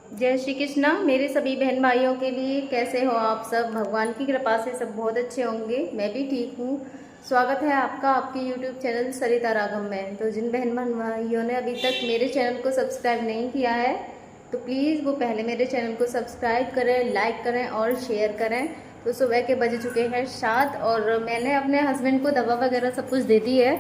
जय श्री कृष्णा। मेरे सभी बहन भाइयों के लिए कैसे हो आप सब? भगवान की कृपा से सब बहुत अच्छे होंगे। मैं भी ठीक हूँ। स्वागत है आपका आपके YouTube चैनल सरिता राघव में। तो जिन बहन भाइयों ने अभी तक मेरे चैनल को सब्सक्राइब नहीं किया है तो प्लीज़ वो पहले मेरे चैनल को सब्सक्राइब करें, लाइक करें और शेयर करें। तो सुबह के बज चुके हैं 7 और मैंने अपने हस्बैंड को दवा वगैरह सब कुछ दे दी है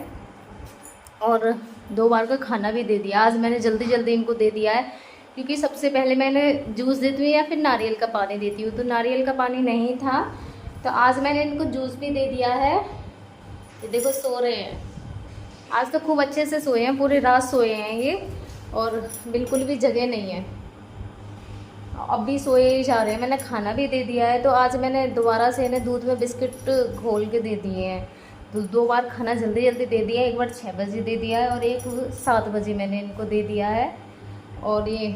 और 2 बार का खाना भी दे दिया। आज मैंने जल्दी जल्दी इनको दे दिया है क्योंकि सबसे पहले मैंने जूस देती हूँ या फिर नारियल का पानी देती हूँ, तो नारियल का पानी नहीं था तो आज मैंने इनको जूस भी दे दिया है। ये देखो सो रहे हैं। आज तो खूब अच्छे से सोए हैं, पूरी रात सोए हैं ये और बिल्कुल भी जगह नहीं है। अब भी सोए ही जा रहे हैं। मैंने खाना भी दे दिया है तो आज मैंने दोबारा से इन्हें दूध में बिस्किट घोल के दे दिए हैं। तो 2 बार खाना जल्दी जल्दी दे दिया है। एक बार 6 बजे दे दिया है और एक 7 बजे मैंने इनको दे दिया है। और ये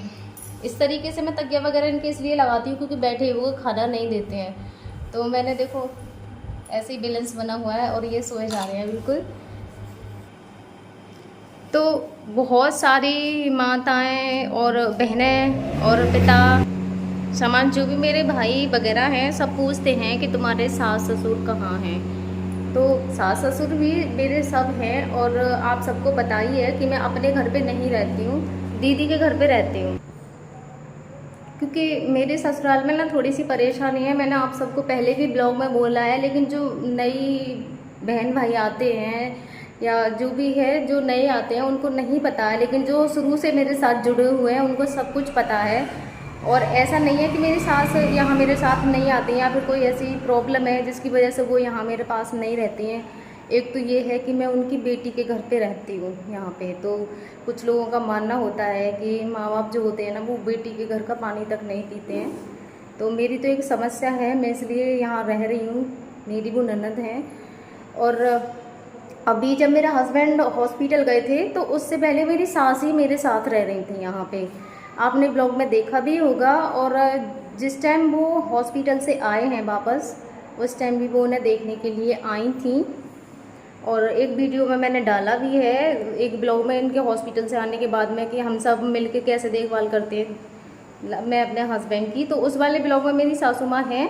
इस तरीके से मैं तकिया वगैरह इनके इसलिए लगाती हूँ क्योंकि बैठे हुए खाना नहीं देते हैं। तो मैंने देखो ऐसे ही बैलेंस बना हुआ है और ये सोए जा रहे हैं बिल्कुल। तो बहुत सारी माताएं और बहनें और पिता समाज जो भी मेरे भाई वगैरह हैं सब पूछते हैं कि तुम्हारे सास ससुर कहाँ हैं। तो सास ससुर भी मेरे सब हैं और आप सबको पता ही है कि मैं अपने घर पे नहीं रहती हूँ, दीदी के घर पे रहती हूँ क्योंकि मेरे ससुराल में ना थोड़ी सी परेशानी है। मैंने आप सबको पहले भी ब्लॉग में बोला है, लेकिन जो नई बहन भाई आते हैं या जो भी है जो नए आते हैं उनको नहीं पता है, लेकिन जो शुरू से मेरे साथ जुड़े हुए हैं उनको सब कुछ पता है। और ऐसा नहीं है कि मेरी सास यहाँ मेरे साथ नहीं आती हैं या फिर कोई ऐसी प्रॉब्लम है जिसकी वजह से वो यहाँ मेरे पास नहीं रहती हैं। एक तो ये है कि मैं उनकी बेटी के घर पे रहती हूँ यहाँ पे। तो कुछ लोगों का मानना होता है कि माँ बाप जो होते हैं ना वो बेटी के घर का पानी तक नहीं पीते हैं। तो मेरी तो एक समस्या है, मैं इसलिए यहाँ रह रही हूँ। मेरी वो ननद हैं। और अभी जब मेरा हस्बैंड हॉस्पिटल गए थे तो उससे पहले मेरी सास ही मेरे साथ रह रही थी यहाँ पे। आपने ब्लॉग में देखा भी होगा। और जिस टाइम वो हॉस्पिटल से आए हैं वापस, उस टाइम भी वो उन्हें देखने के लिए आई थी और एक वीडियो में मैंने डाला भी है एक ब्लॉग में इनके हॉस्पिटल से आने के बाद में कि हम सब मिलके कैसे देखभाल करते हैं मैं अपने हस्बैंड की। तो उस वाले ब्लॉग में मेरी सासू माँ हैं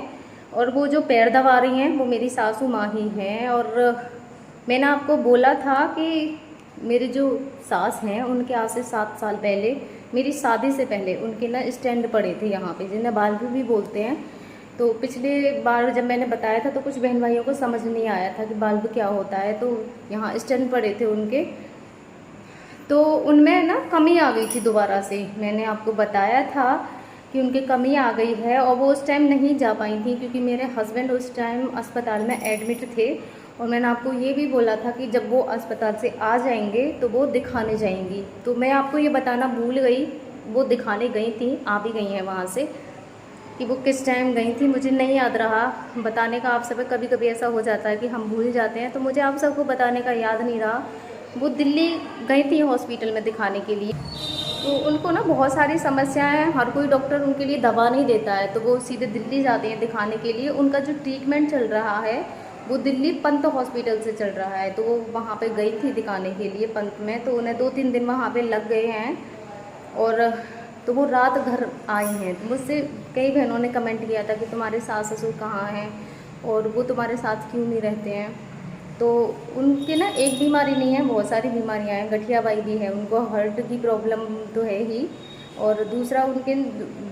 और वो जो पैर दबा रही हैं वो मेरी सासू माँ ही हैं। और मैंने आपको बोला था कि मेरे जो सास हैं उनके आज से 7 साल पहले, मेरी शादी से पहले उनके ना स्टैंड पड़े थे यहाँ पे, जिन्हें बाल्ब भी बोलते हैं। तो पिछले बार जब मैंने बताया था तो कुछ बहन भाइयों को समझ नहीं आया था कि बल्ब क्या होता है। तो यहाँ स्टैंड पड़े थे उनके, तो उनमें ना कमी आ गई थी दोबारा से। मैंने आपको बताया था कि उनके कमी आ गई है और वो उस टाइम नहीं जा पाई थी क्योंकि मेरे हस्बैंड उस टाइम अस्पताल में एडमिट थे। और मैंने आपको ये भी बोला था कि जब वो अस्पताल से आ जाएंगे तो वो दिखाने जाएंगी। तो मैं आपको ये बताना भूल गई, वो दिखाने गई थी, आ भी गई हैं वहाँ से। कि वो किस टाइम गई थी मुझे नहीं याद रहा बताने का। आप सब कभी कभी ऐसा हो जाता है कि हम भूल जाते हैं, तो मुझे आप सबको बताने का याद नहीं रहा। वो दिल्ली गई थी हॉस्पिटल में दिखाने के लिए। तो उनको ना बहुत सारी समस्याएं हैं, हर कोई डॉक्टर उनके लिए दवा नहीं देता है, तो वो सीधे दिल्ली जाते हैं दिखाने के लिए। उनका जो ट्रीटमेंट चल रहा है वो दिल्ली पंत हॉस्पिटल से चल रहा है। तो वो वहाँ पे गई थी दिखाने के लिए पंत में, तो उन्हें 2-3 दिन वहाँ पे लग गए हैं। और तो वो रात घर आई हैं। तो मुझसे कई बहनों ने कमेंट किया था कि तुम्हारे सास ससुर कहाँ हैं और वो तुम्हारे साथ क्यों नहीं रहते हैं। तो उनके ना एक बीमारी नहीं है, बहुत सारी बीमारियां हैं। गठियाबाई भी है, उनको हार्ट की प्रॉब्लम तो है ही, और दूसरा उनके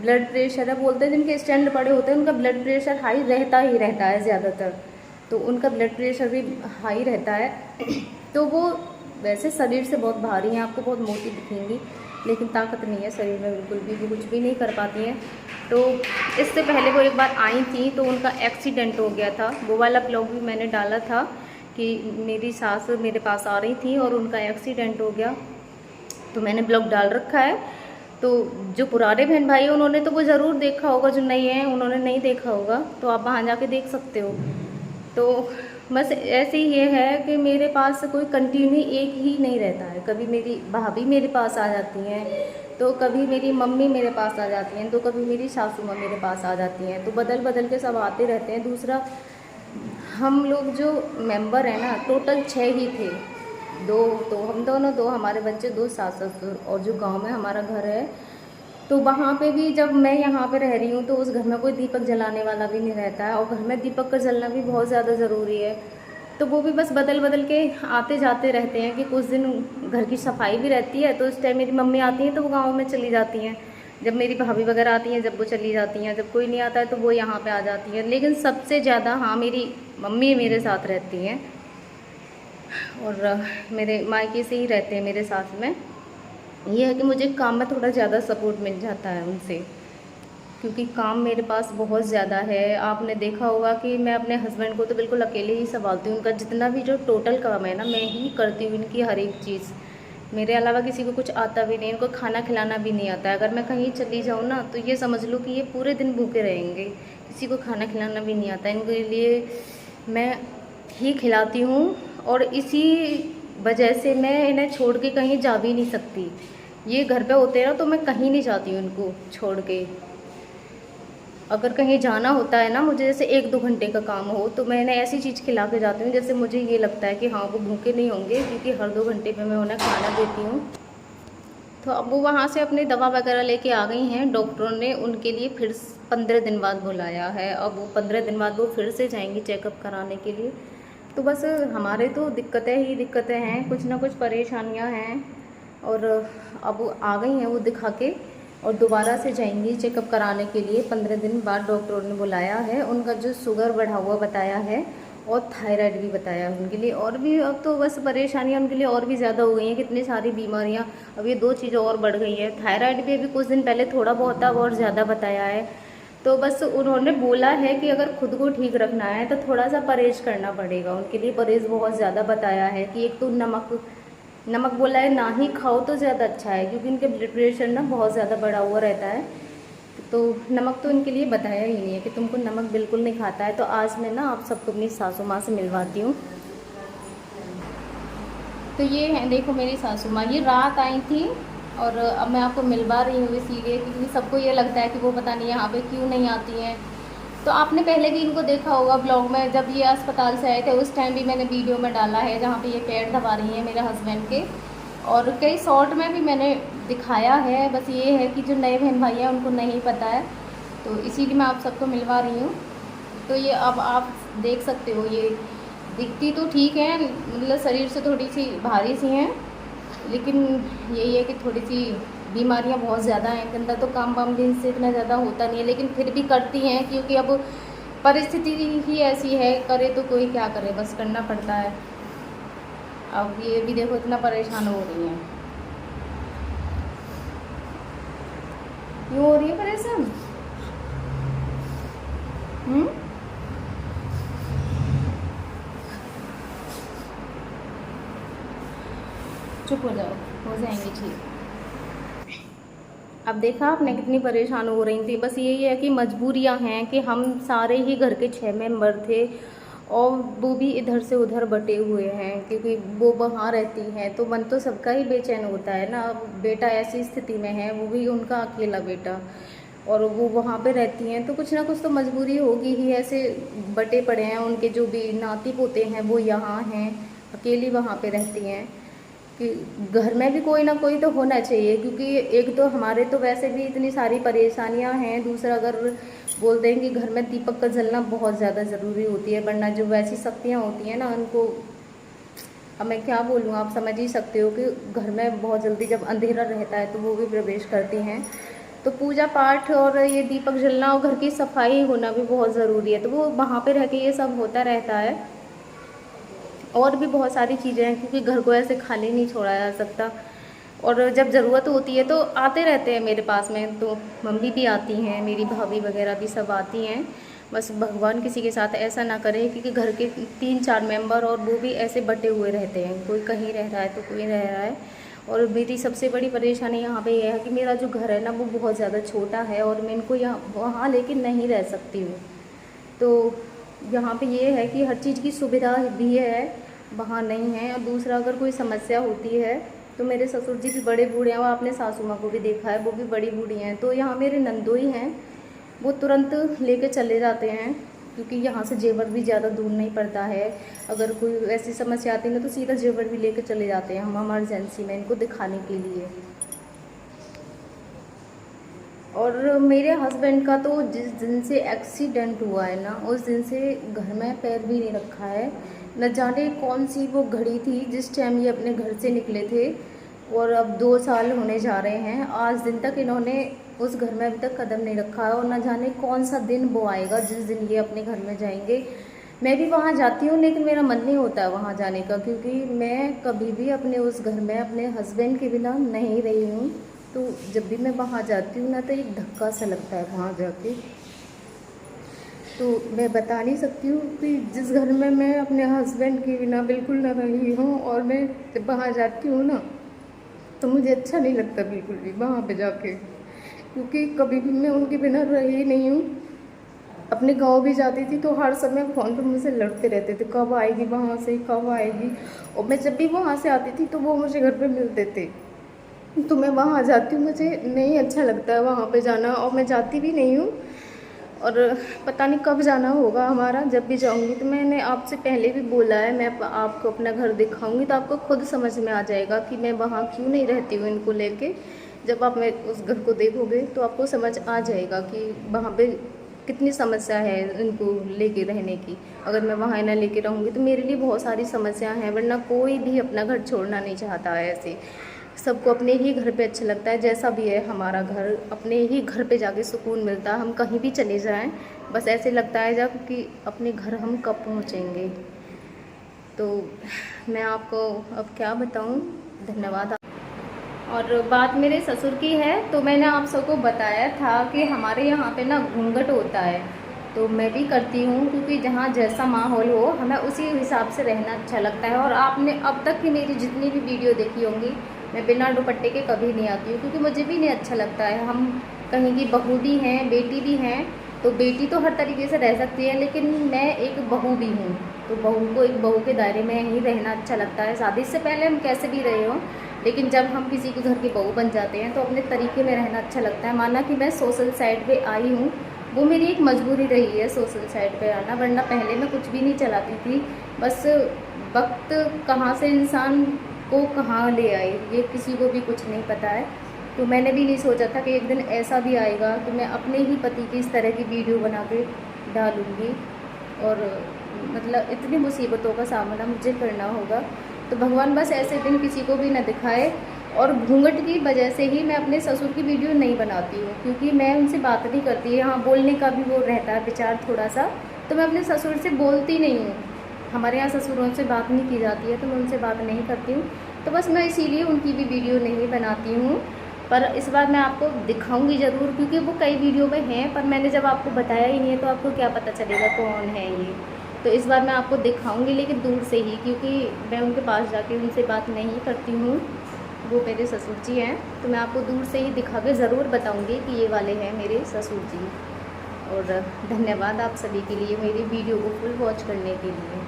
ब्लड प्रेशर है। बोलते हैं जिनके स्टैंड पड़े होते हैं उनका ब्लड प्रेशर हाई रहता ही रहता है ज़्यादातर, तो उनका ब्लड प्रेशर भी हाई रहता है। तो वो वैसे शरीर से बहुत भारी हैं, आपको बहुत मोटी दिखेंगी, लेकिन ताकत नहीं है शरीर में बिल्कुल भी, वो कुछ भी नहीं कर पाती हैं। तो इससे पहले वो एक बार आई थी तो उनका एक्सीडेंट हो गया था। वो वाला ब्लॉग भी मैंने डाला था कि मेरी सास मेरे पास आ रही थी और उनका एक्सीडेंट हो गया, तो मैंने ब्लॉग डाल रखा है। तो जो पुराने बहन भाई हैं उन्होंने तो वो ज़रूर देखा होगा, जो नए हैं उन्होंने नहीं देखा होगा, तो आप वहाँ जाके देख सकते हो। तो बस ऐसे ही ये है कि मेरे पास कोई कंटिन्यू एक ही नहीं रहता है। कभी मेरी भाभी मेरे पास आ जाती हैं, तो कभी मेरी मम्मी मेरे पास आ जाती हैं, तो कभी मेरी सासू माँ मेरे पास आ जाती हैं। तो बदल बदल के सब आते रहते हैं। दूसरा हम लोग जो मेंबर हैं ना टोटल 6 ही थे। 2 तो हम दोनों, 2 हमारे बच्चे, 2 सास ससुर, और जो गांव में हमारा घर है तो वहाँ पे भी जब मैं यहाँ पे रह रही हूँ तो उस घर में कोई दीपक जलाने वाला भी नहीं रहता है, और घर में दीपक का जलना भी बहुत ज़्यादा ज़रूरी है। तो वो भी बस बदल बदल के आते जाते रहते हैं कि कुछ दिन घर की सफाई भी रहती है, तो उस टाइम मेरी मम्मी आती हैं तो वो गाँव में चली जाती हैं, जब मेरी भाभी वगैरह आती हैं जब वो चली जाती हैं, जब कोई नहीं आता है तो वो यहाँ पे आ जाती हैं। लेकिन सबसे ज़्यादा हाँ मेरी मम्मी मेरे साथ रहती हैं, और मेरे मायके से ही रहते हैं मेरे साथ में। ये है कि मुझे काम में थोड़ा ज़्यादा सपोर्ट मिल जाता है उनसे, क्योंकि काम मेरे पास बहुत ज़्यादा है। आपने देखा होगा कि मैं अपने हस्बैंड को तो बिल्कुल अकेले ही संभालती हूँ, उनका जितना भी जो टोटल काम है ना मैं ही करती हूँ, इनकी हर एक चीज़। मेरे अलावा किसी को कुछ आता भी नहीं, इनको खाना खिलाना भी नहीं आता है। अगर मैं कहीं चली जाऊँ ना तो ये समझ लो कि ये पूरे दिन भूखे रहेंगे, किसी को खाना खिलाना भी नहीं आता। इनके लिए मैं ही खिलाती हूँ, और इसी वजह से मैं इन्हें छोड़ के कहीं जा भी नहीं सकती। ये घर पे होते हैं ना तो मैं कहीं नहीं जाती हूँ इनको छोड़ के। अगर कहीं जाना होता है ना मुझे, जैसे 1-2 घंटे का काम हो, तो मैं इन्हें ऐसी चीज़ खिला के जाती हूँ जैसे मुझे ये लगता है कि हाँ वो भूखे नहीं होंगे, क्योंकि हर 2 घंटे पे मैं उन्हें खाना देती हूँ। तो अब वो वहाँ से अपनी दवा वगैरह लेके आ गई हैं। डॉक्टरों ने उनके लिए फिर 15 दिन बाद बुलाया है। अब वो 15 दिन बाद वो फिर से जाएंगी चेकअप कराने के लिए। तो बस हमारे तो दिक्कतें ही दिक्कतें हैं, कुछ ना कुछ परेशानियां हैं, और अब वो आ गई हैं वो दिखा के, और दोबारा से जाएंगी चेकअप कराने के लिए। 15 दिन बाद डॉक्टरों ने बुलाया है। उनका जो शुगर बढ़ा हुआ बताया है, और थायराइड भी बताया है उनके लिए। और भी अब तो बस परेशानियां उनके लिए और भी ज़्यादा हो गई हैं, कितनी सारी बीमारियां, अब ये 2 चीज़ें और बढ़ गई हैं। थायराइड भी अभी कुछ दिन पहले थोड़ा बहुत था, और ज़्यादा बताया है। तो बस उन्होंने बोला है कि अगर खुद को ठीक रखना है तो थोड़ा सा परहेज़ करना पड़ेगा। उनके लिए परहेज़ बहुत ज़्यादा बताया है कि एक तो नमक बोला है ना ही खाओ तो ज़्यादा अच्छा है, क्योंकि इनके ब्लड प्रेशर ना बहुत ज़्यादा बढ़ा हुआ रहता है। तो नमक तो इनके लिए बताया ही नहीं है कि तुमको नमक बिल्कुल नहीं खाता है। तो आज मैं ना आप सबको अपनी सासू माँ से मिलवाती हूँ। तो ये है, देखो मेरी सासू माँ, ये रात आई थी, और अब मैं आपको मिलवा रही हूँ इसलिए क्योंकि सबको ये लगता है कि वो पता नहीं यहाँ पे क्यों नहीं आती हैं। तो आपने पहले भी इनको देखा होगा ब्लॉग में, जब ये अस्पताल से आए थे उस टाइम भी मैंने वीडियो में डाला है, जहाँ पे ये पैर दबा रही हैं मेरे हस्बैंड के, और कई शॉर्ट में भी मैंने दिखाया है। बस ये है कि जो नए बहन भाई हैं उनको नहीं पता है, तो इसीलिए मैं आप सबको मिलवा रही हूँ। तो ये अब आप देख सकते हो, ये दिखती तो ठीक है, मतलब शरीर से थोड़ी सी भारी सी हैं, लेकिन यही है कि थोड़ी सी बीमारियां बहुत ज़्यादा हैं। इनके अंदर तो काम वाम भी इनसे इतना ज़्यादा होता नहीं है, लेकिन फिर भी करती हैं, क्योंकि अब परिस्थिति ही ऐसी है, करे तो कोई क्या करे, बस करना पड़ता है। अब ये भी देखो इतना परेशान हो रही हैं। क्यों हो रही है परेशान? चुप हो जाओ, हो जाएंगे ठीक। अब देखा आपने कितनी परेशान हो रही थी। बस यही है कि मजबूरियां हैं कि हम सारे ही घर के 6 मेंबर थे, और वो भी इधर से उधर बटे हुए हैं, क्योंकि वो वहाँ रहती हैं तो मन तो सबका ही बेचैन होता है ना। अब बेटा ऐसी स्थिति में है, वो भी उनका अकेला बेटा, और वो वहाँ पे रहती हैं, तो कुछ ना कुछ तो मजबूरी होगी ही। ऐसे बटे पड़े हैं, उनके जो भी नाती पोते हैं वो यहाँ हैं, अकेली वहाँ पे रहती हैं। कि घर में भी कोई ना कोई तो होना चाहिए, क्योंकि एक तो हमारे तो वैसे भी इतनी सारी परेशानियां हैं, दूसरा अगर बोलते हैं कि घर में दीपक का जलना बहुत ज़्यादा ज़रूरी होती है, वरना जो वैसी शक्तियां होती हैं ना उनको, अब मैं क्या बोलूँ, आप समझ ही सकते हो कि घर में बहुत जल्दी जब अंधेरा रहता है तो वो भी प्रवेश करती हैं। तो पूजा पाठ और ये दीपक जलना और घर की सफाई होना भी बहुत ज़रूरी है, तो वो वहाँ पे रह के ये सब होता रहता है। और भी बहुत सारी चीज़ें हैं, क्योंकि घर को ऐसे खाली नहीं छोड़ा जा सकता, और जब ज़रूरत होती है तो आते रहते हैं मेरे पास में। तो मम्मी भी आती हैं, मेरी भाभी वगैरह भी सब आती हैं। बस भगवान किसी के साथ ऐसा ना करे, क्योंकि घर के 3-4 मेंबर और वो भी ऐसे बटे हुए रहते हैं, कोई कहीं रह रहा है तो कोई रह रहा है। और मेरी सबसे बड़ी परेशानी यहाँ पे यह है कि मेरा जो घर है ना वो बहुत ज़्यादा छोटा है, और मैं इनको यहाँ वहाँ लेके नहीं रह सकती हूँ। तो यहाँ पे ये है कि हर चीज़ की सुविधा भी है, वहाँ नहीं है। और दूसरा, अगर कोई समस्या होती है तो मेरे ससुर जी भी बड़े बूढ़े हैं, और आपने सासू माँ को भी देखा है वो भी बड़ी बूढ़ी हैं। तो यहाँ मेरे नंदोई हैं, वो तुरंत लेके चले जाते हैं, क्योंकि यहाँ से जेवर भी ज़्यादा दूर नहीं पड़ता है। अगर कोई ऐसी समस्या आती है तो सीधा जेवर भी लेके चले जाते हैं हम इमरजेंसी में इनको दिखाने के लिए। और मेरे हस्बैंड का तो जिस दिन से एक्सीडेंट हुआ है ना, उस दिन से घर में पैर भी नहीं रखा है। न जाने कौन सी वो घड़ी थी जिस टाइम ये अपने घर से निकले थे, और अब 2 साल होने जा रहे हैं। आज दिन तक इन्होंने उस घर में अभी तक कदम नहीं रखा है, और न जाने कौन सा दिन वो आएगा जिस दिन ये अपने घर में जाएंगे। मैं भी वहाँ जाती हूँ, लेकिन मेरा मन नहीं होता है वहाँ जाने का, क्योंकि मैं कभी भी अपने उस घर में अपने हस्बैंड के बिना नहीं रही हूँ। तो जब भी मैं वहाँ जाती हूँ ना, तो एक धक्का सा लगता है वहाँ जाके। तो मैं बता नहीं सकती हूँ कि जिस घर में मैं अपने हस्बैंड के बिना बिल्कुल ना रही हूँ, और मैं जब वहाँ जाती हूँ ना, तो मुझे अच्छा नहीं लगता बिल्कुल भी वहाँ पे जाके, क्योंकि कभी भी मैं उनके बिना रही नहीं हूँ। अपने गांव भी जाती थी तो हर समय फ़ोन पर मुझसे लड़ते रहते थे, कब आएगी वहाँ से, कब आएगी। और मैं जब भी वहाँ से आती थी तो वो मुझे घर पे मिलते थे। तो मैं वहाँ जाती हूँ, मुझे नहीं अच्छा लगता है वहाँ पे जाना, और मैं जाती भी नहीं हूँ। और पता नहीं कब जाना होगा हमारा। जब भी जाऊँगी तो मैंने आपसे पहले भी बोला है, मैं आपको अपना घर दिखाऊँगी तो आपको खुद समझ में आ जाएगा कि मैं वहाँ क्यों नहीं रहती हूँ इनको लेके। जब आप मैं उस घर को देखोगे तो आपको समझ आ जाएगा कि वहाँ पे कितनी समस्या है इनको लेके रहने की। अगर मैं वहाँ ना लेके रहूँगी तो मेरे लिए बहुत सारी समस्या हैं, वरना कोई भी अपना घर छोड़ना नहीं चाहता है। ऐसे सबको अपने ही घर पे अच्छा लगता है, जैसा भी है हमारा घर, अपने ही घर पे जाके सुकून मिलता है। हम कहीं भी चले जाएं, बस ऐसे लगता है जब कि अपने घर हम कब पहुँचेंगे। तो मैं आपको अब क्या बताऊँ, धन्यवाद। और बात मेरे ससुर की है, तो मैंने आप सबको बताया था कि हमारे यहाँ पे ना घूंघट होता है, तो मैं भी करती हूँ, क्योंकि जहाँ जैसा माहौल हो हमें उसी हिसाब से रहना अच्छा लगता है। और आपने अब तक की मेरी जितनी भी वीडियो देखी होंगी, मैं बिना दुपट्टे के कभी नहीं आती हूँ, क्योंकि मुझे भी नहीं अच्छा लगता है। हम कहीं की बहू भी हैं, बेटी भी हैं, तो बेटी तो हर तरीके से रह सकती है, लेकिन मैं एक बहू भी हूँ, तो बहू को एक बहू के दायरे में ही रहना अच्छा लगता है। शादी से पहले हम कैसे भी रहे हों, लेकिन जब हम किसी के घर की बहू बन जाते हैं तो अपने तरीके में रहना अच्छा लगता है। माना कि मैं सोशल साइड पे आई हूँ, वो मेरी एक मजबूरी रही है सोशल साइड पे आना, वरना पहले मैं कुछ भी नहीं चलाती थी। बस वक्त कहाँ से इंसान को कहाँ ले आए, ये किसी को भी कुछ नहीं पता है। तो मैंने भी नहीं सोचा था कि एक दिन ऐसा भी आएगा कि मैं अपने ही पति की इस तरह की वीडियो बना के डालूँगी, और मतलब इतनी मुसीबतों का सामना मुझे करना होगा। तो भगवान बस ऐसे दिन किसी को भी ना दिखाए। और घूंघट की वजह से ही मैं अपने ससुर की वीडियो नहीं बनाती हूँ, क्योंकि मैं उनसे बात नहीं करती है। हाँ, बोलने का भी वो रहता है विचार थोड़ा सा, तो मैं अपने ससुर से बोलती नहीं हूँ। हमारे यहाँ ससुरों से बात नहीं की जाती है, तो मैं उनसे बात नहीं करती हूँ। तो बस मैं इसीलिए उनकी भी वीडियो नहीं बनाती हूँ। पर इस बार मैं आपको दिखाऊंगी ज़रूर, क्योंकि वो कई वीडियो में हैं, पर मैंने जब आपको बताया ही नहीं है तो आपको क्या पता चलेगा कौन है ये। तो इस बार मैं आपको दिखाऊंगी, लेकिन दूर से ही, क्योंकि मैं उनके पास जाके उनसे बात नहीं करती हूँ। वो मेरे ससुर जी हैं, तो मैं आपको दूर से ही दिखा के ज़रूर बताऊँगी कि ये वाले हैं मेरे ससुर जी। और धन्यवाद आप सभी के लिए मेरी वीडियो को फुल वॉच करने के लिए।